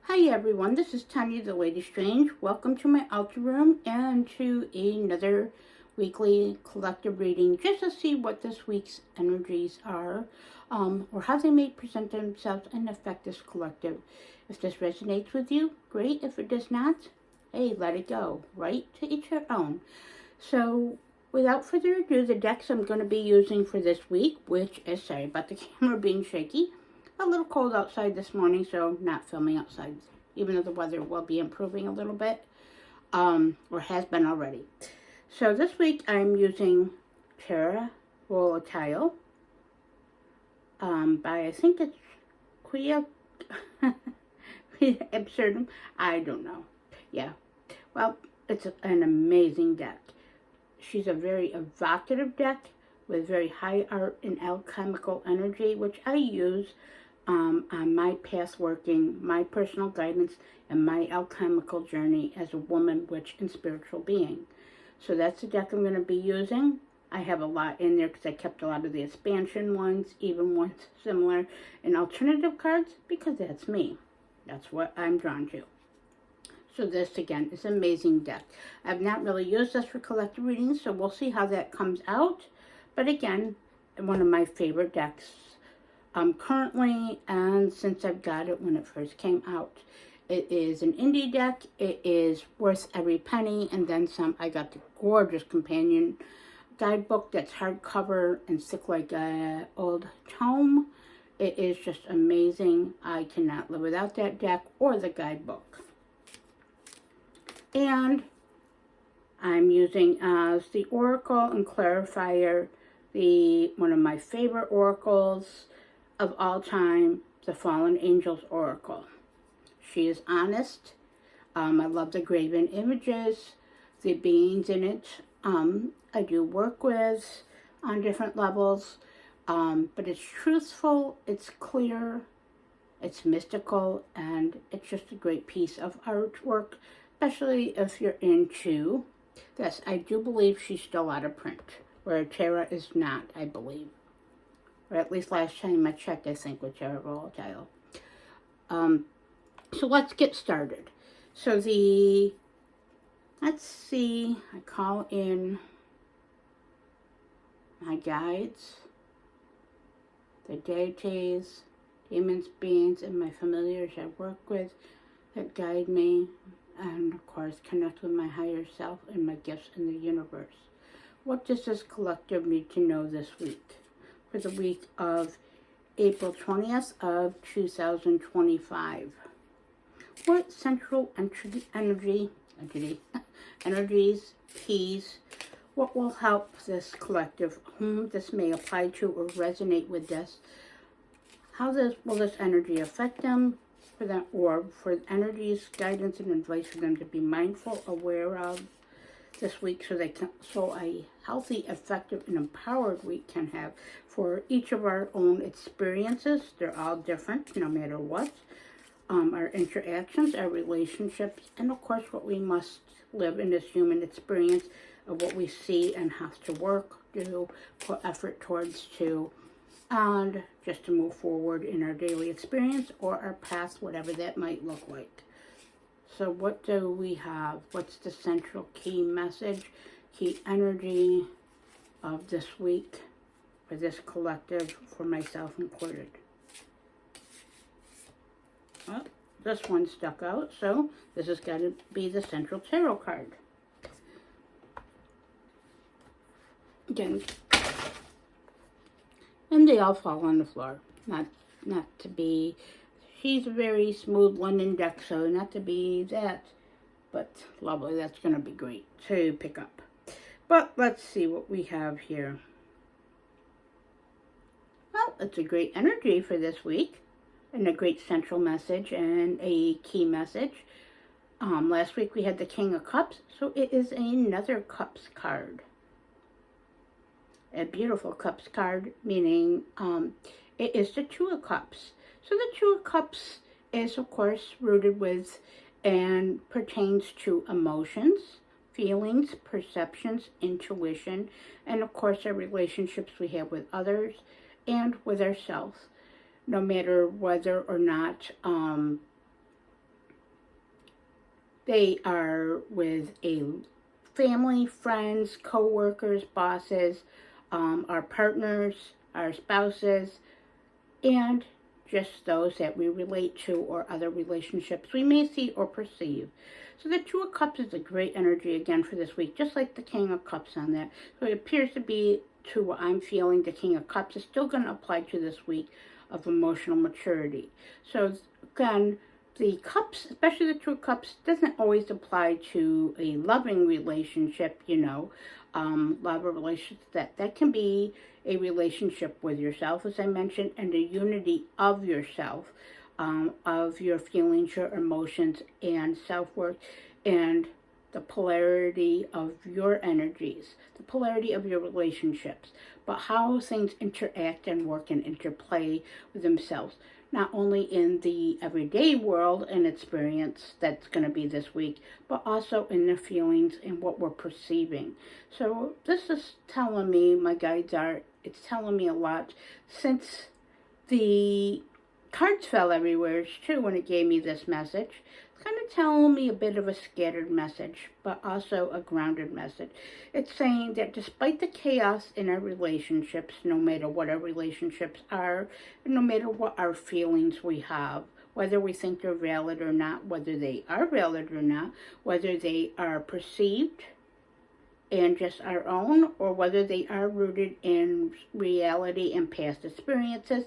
Hi everyone, this is Tanya the Lady Strange. Welcome to my altar room and to another weekly collective reading just to see what this week's energies are or how they may present themselves and affect this collective. If this resonates with you, great. If it does not, hey, let it go, right? To each their own. So without further ado, the decks I'm going to be using for this week, which is, sorry about the camera being shaky, a little cold outside this morning, so not filming outside, even though the weather will be improving a little bit, or has been already. So this week I'm using Terra Volatile by, I think it's Quia Absurdum. I don't know. Yeah. Well, it's an amazing deck. She's a very evocative deck with very high art and alchemical energy, which I use on my past working, my personal guidance, and my alchemical journey as a woman, witch, and spiritual being. So that's the deck I'm going to be using. I have a lot in there because I kept a lot of the expansion ones, even ones similar, and alternative cards because that's me. That's what I'm drawn to. So this, again, is an amazing deck. I've not really used this for collective readings, so we'll see how that comes out. But again, one of my favorite decks currently, and since I've got it when it first came out. It is an indie deck. It is worth every penny and then some. I got the gorgeous companion guidebook that's hardcover and thick like an old tome. It is just amazing. I cannot live without that deck or the guidebook. And I'm using as the Oracle and Clarifier, one of my favorite oracles of all time, the Fallen Angels Oracle. She is honest. I love the graven images, the beings in it. I do work with on different levels, but it's truthful, it's clear, it's mystical, and it's just a great piece of artwork, especially if you're into this. I do believe she's still out of print, where Terra is not, I believe. Or at least last time I checked, I think, with Terra Volatile. So let's get started. So let's see, I call in my guides, the deities, demons, beings, and my familiars I work with that guide me, and of course connect with my higher self and my gifts in the universe. What does this collective need to know this week? For the week of April 20th of 2025. What central energies, keys, what will help this collective, whom this may apply to or resonate with this? How will this energy affect them, for them, or for energies, guidance, and advice for them to be mindful, aware of this week, so a healthy, effective, and empowered week can have for each of our own experiences. They're all different, no matter what. Our interactions, our relationships, and of course what we must live in this human experience of what we see and have to work, do, put effort towards to, and just to move forward in our daily experience or our path, whatever that might look like. So what do we have? What's the central key message, key energy of this week for this collective, for myself included? Well, this one stuck out, so this has got to be the central tarot card. Again, and they all fall on the floor. Not to be, she's a very smooth London deck, so not to be that, but lovely. That's going to be great to pick up. But let's see what we have here. Well, it's a great energy for this week, and a great central message and a key message. Last week we had the King of Cups, so it is another Cups card. A beautiful Cups card, meaning it is the Two of Cups. So the Two of Cups is, of course, rooted with and pertains to emotions, feelings, perceptions, intuition, and of course our relationships we have with others and with ourselves. No matter whether or not They are with a family, friends, co-workers, bosses, our partners, our spouses, and just those that we relate to or other relationships we may see or perceive. So the Two of Cups is a great energy again for this week, just like the King of Cups on that. So it appears to be to what I'm feeling. The King of Cups is still going to apply to this week of emotional maturity. So again, the cups, especially the Two of Cups, doesn't always apply to a loving relationship, love or relationship. That can be a relationship with yourself, as I mentioned, and a unity of yourself, of your feelings, your emotions, and self-worth, and the polarity of your energies, the polarity of your relationships, but how things interact and work and interplay with themselves. Not only in the everyday world and experience that's going to be this week, but also in the feelings and what we're perceiving. So this is telling me, my guides are, it's telling me a lot, since the cards fell everywhere too when it gave me this message. It's kind of telling me a bit of a scattered message, but also a grounded message. It's saying that despite the chaos in our relationships, no matter what our relationships are, and no matter what our feelings we have, whether we think they're valid or not, whether they are valid or not, whether they are perceived and just our own, or whether they are rooted in reality and past experiences,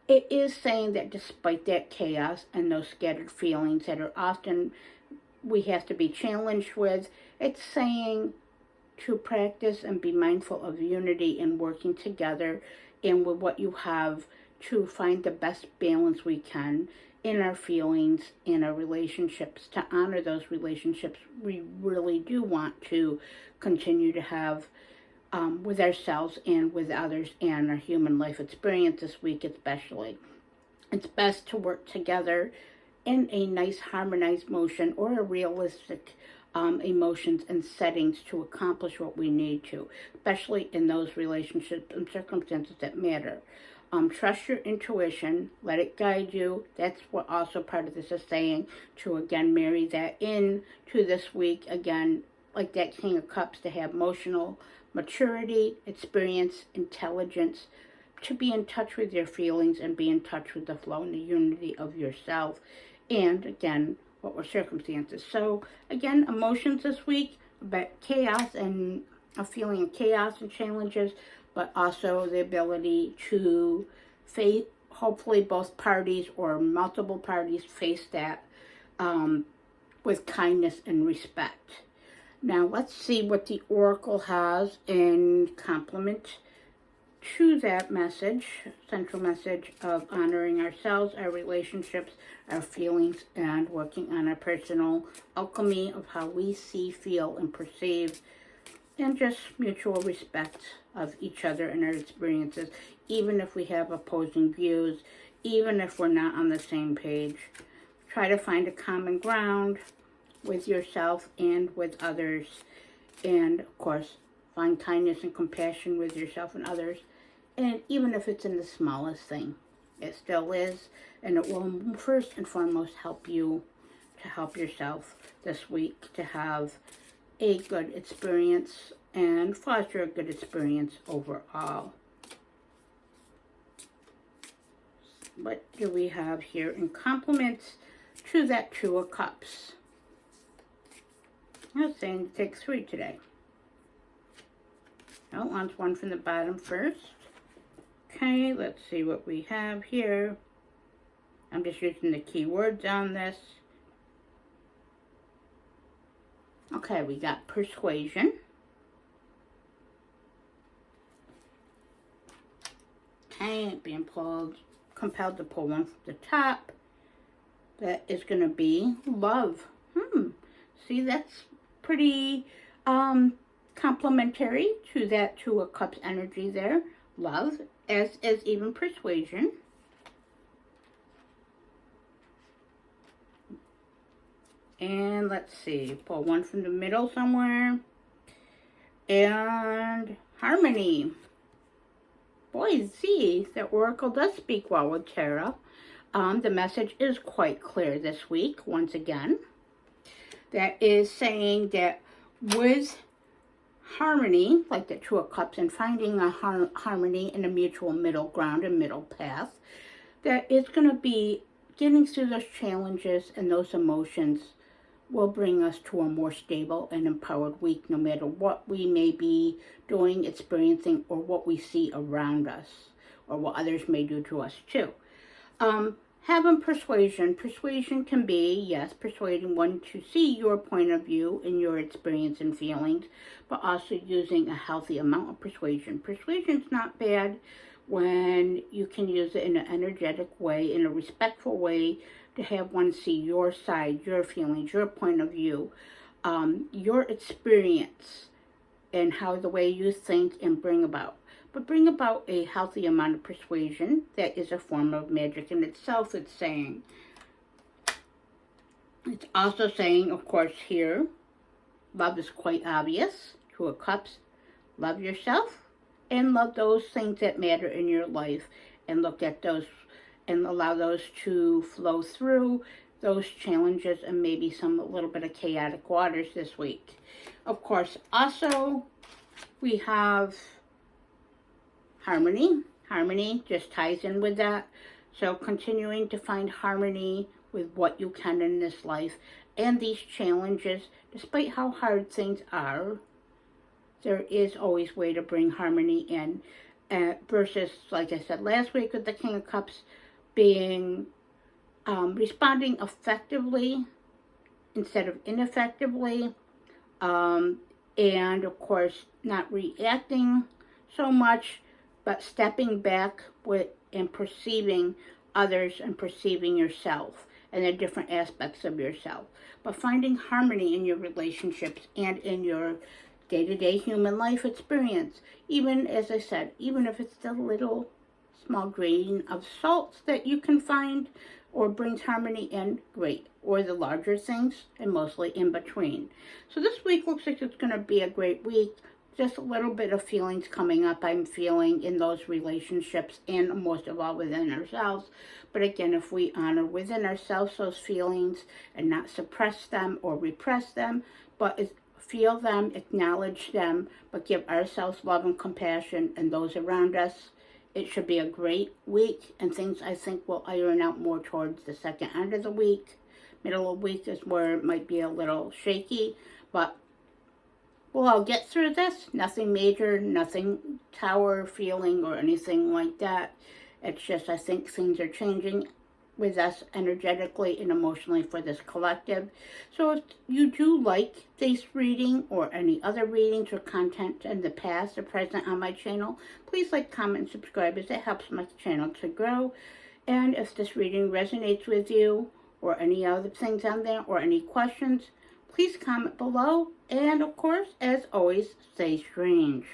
it is saying that despite that chaos and those scattered feelings that are often we have to be challenged with, it's saying to practice and be mindful of unity and working together and with what you have to find the best balance we can in our feelings, in our relationships, to honor those relationships we really do want to continue to have with ourselves and with others and our human life experience this week especially. It's best to work together in a nice harmonized motion or a realistic emotions and settings to accomplish what we need to, especially in those relationships and circumstances that matter. Trust your intuition, let it guide you. That's what also part of this is saying, to again marry that in to this week, again, like that King of Cups, to have emotional maturity, experience, intelligence, to be in touch with your feelings and be in touch with the flow and the unity of yourself, and again, what were circumstances. So again, emotions this week, about chaos and a feeling of chaos and challenges, but also the ability to face, hopefully both parties or multiple parties face that with kindness and respect. Now let's see what the Oracle has in complement to that message, central message of honoring ourselves, our relationships, our feelings, and working on our personal alchemy of how we see, feel, and perceive, and just mutual respect of each other and our experiences, even if we have opposing views, even if we're not on the same page. Try to find a common ground with yourself and with others, and of course find kindness and compassion with yourself and others, and even if it's in the smallest thing, it still is, and it will first and foremost help you to help yourself this week to have a good experience and foster a good experience overall. What do we have here in compliments to that Two of Cups? I was saying to take 3 today. Oh, on one from the bottom first. Okay, let's see what we have here. I'm just using the keywords on this. Okay, we got persuasion. Okay, being compelled to pull one from the top. That is going to be love. See, that's pretty complementary to that Two of Cups energy there. Love, as is even persuasion. And let's see, pull one from the middle somewhere. And harmony. Boy, see, the Oracle does speak well with tarot. The message is quite clear this week, once again. that is saying that with harmony, like the Two of Cups, and finding a harmony and a mutual middle ground and middle path, that it's going to be getting through those challenges, and those emotions will bring us to a more stable and empowered week, no matter what we may be doing, experiencing, or what we see around us, or what others may do to us too. Having persuasion. Persuasion can be, yes, persuading one to see your point of view and your experience and feelings, but also using a healthy amount of persuasion. Persuasion's not bad when you can use it in an energetic way, in a respectful way, to have one see your side, your feelings, your point of view, your experience, and how the way you think and bring about. But bring about a healthy amount of persuasion. That is a form of magic in itself, it's saying. It's also saying, of course, here, love is quite obvious. Two of Cups. Love yourself and love those things that matter in your life, and look at those and allow those to flow through those challenges and maybe some a little bit of chaotic waters this week. Of course, also we have harmony. Harmony just ties in with that. So continuing to find harmony with what you can in this life and these challenges, despite how hard things are, there is always a way to bring harmony in. Versus, like I said last week with the King of Cups, being responding effectively instead of ineffectively, and of course not reacting so much, but stepping back with and perceiving others and perceiving yourself and the different aspects of yourself. But finding harmony in your relationships and in your day-to-day human life experience. Even, as I said, even if it's the little small grain of salt that you can find or brings harmony in, great. Or the larger things, and mostly in between. So this week looks like it's going to be a great week. Just a little bit of feelings coming up, I'm feeling, in those relationships, and most of all within ourselves. But again, if we honor within ourselves those feelings and not suppress them or repress them, but feel them, acknowledge them, but give ourselves love and compassion and those around us, it should be a great week, and things I think will iron out more towards the second end of the week. Middle of the week is where it might be a little shaky, but we'll all get through this. Nothing major, nothing tower feeling or anything like that. It's just, I think things are changing with us energetically and emotionally for this collective. So if you do like this reading or any other readings or content in the past or present on my channel, please like, comment, and subscribe, as it helps my channel to grow. And if this reading resonates with you or any other things on there or any questions, please comment below. And of course, as always, stay strange.